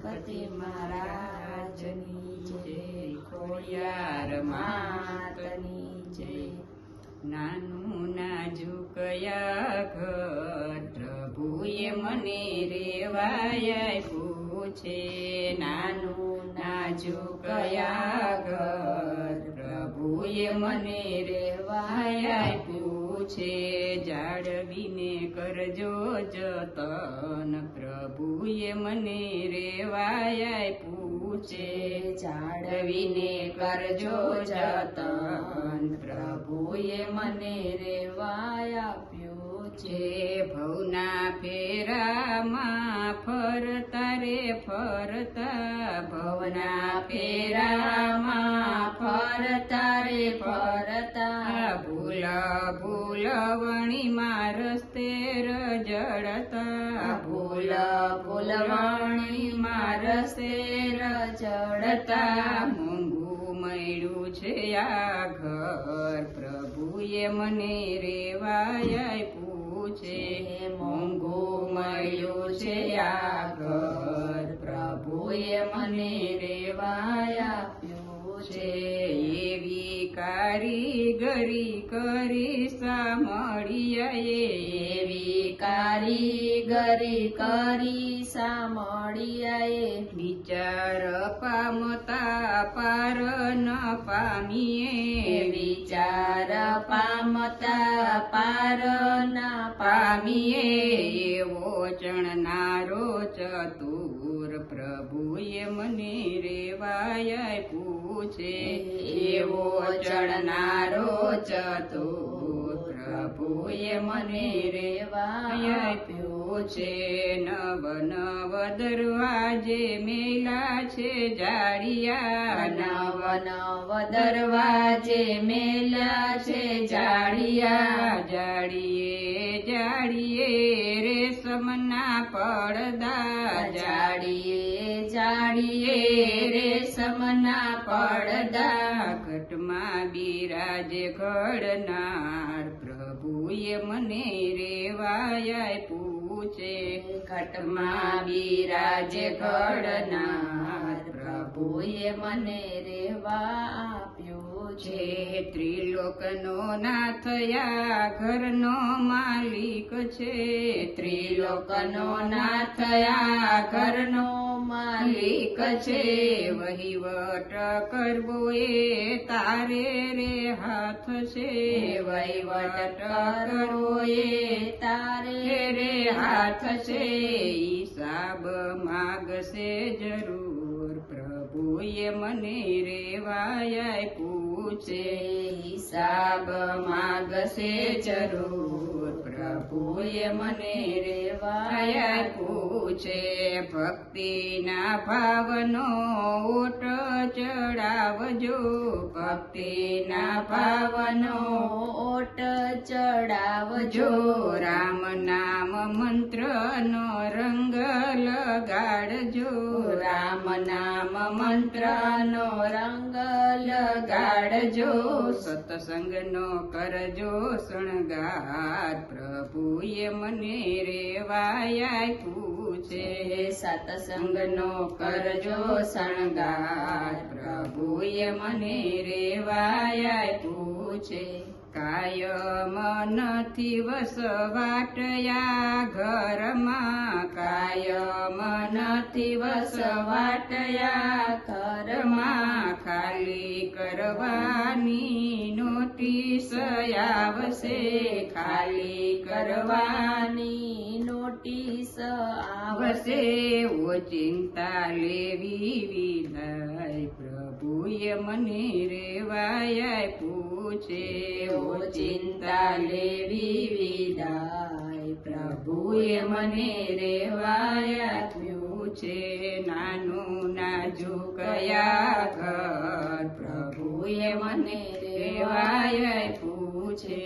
ગણપતિ મહારાજની જય, ખોડિયાર માતની જય. નાનું નાજુકયા ઘર પ્રભુએ મને રેવાય આપ્યું છે. નાનું નાજુકયા ઘર પ્રભુએ મને રેવાય આપ્યું છે. જાળવીને કરજો જતન પ્રભુએ મને રેવાય આપ્યું છે. જાળવીને કરજો જતન પ્રભુએ મને રેવાય આપ્યું છે. ભવના ફેરામાં ફરતા રે ફરતા, ભવના ફેરામાં ફરતા રે ફરતા, ભૂલ ભૂલવણીમાં રસ્તે રજડતા, ભૂલ ભૂલવણીમાં રસ્તે રજડતા. મોંઘું મળ્યું છે આ ઘર પ્રભુએ મને રેવાય આપ્યું છે. મોંઘું મળ્યું છે આ ઘર પ્રભુએ મને રેવાય આપ્યું છે. એવી કારીગરી કરી સામળિયાએ, એવી કારીગરી કરી સામળિયાએ, વિચાર પામતા પાર ન પામીએ, વિચાર પામતા પાર ન પામીએ. એવો ચણનારો ચતુર પ્રભુએ મને રેવાય આપ્યું છે. એવો ચણનારો ચતુર પ્રભુએ મને રેવાય આપ્યું છે. નવ નવ દરવાજે મેલા છે જાળિયા, નવ નવ દરવાજે મેલા છે જાળિયા. જાળીએ જાળીએ રેશમના પડદા, જાળીએ જાળીએ રેશમના પડદા. ઘટમાં બિરાજે ઘડનાર પ્રભુએ મને રેવાય આપ્યું છે. ઘટમાં બિરાજે ઘડનાર પ્રભુએ મને રેવા આપ્યું છે. ત્રિલોકનો નાથ આ ઘરનો માલિક છે. ત્રિલોકનો નાથ આ ઘરનો માલિક છે. વહીવટ કરવો એ તારે રે હાથ છે. વહીવટ કરવો એ તારે રે હાથ છે. હિસાબ માગશે જરૂર પ્રભુએ મને રેવાય આપ્યું છે. હિસાબ માગશે જરૂર પ્રભુએ મને રેવાય આપ્યું છે. ભક્તિના ભાવનો ઓટ ચડાવજો, ભક્તિના ભાવનો ઓટ ચડાવજો. રામ નામ મંત્રનો રંગ લગાડજો, રામ નામ મંત્રનો રંગ લગાડજો. સત્સંગનો કરજો શણગાર પ્રભુએ મને રેવાય આપ્યું છે. સત્સંગનો કરજો શણગાર પ્રભુએ મને રેવાય આપ્યું છે. કાયમ નથી વસવાટ આ ઘરમાં, કાયમ નથી વસવાટ આ ઘરમાં. ખાલી કરવાની નોટિસ આવશે, ખાલી કરવાની નોટિસ આવશે. ઓ ચિંતા લેવી વિદાય પ્રભુએ મને રેવાય આપ્યું છે. ઓ ચિંતા લેવી વિદાય પ્રભુએ મને રેવાય આપ્યું છે. નાનું નાજુકયા ઘર પ્રભુએ મને રેવાય આપ્યું છે.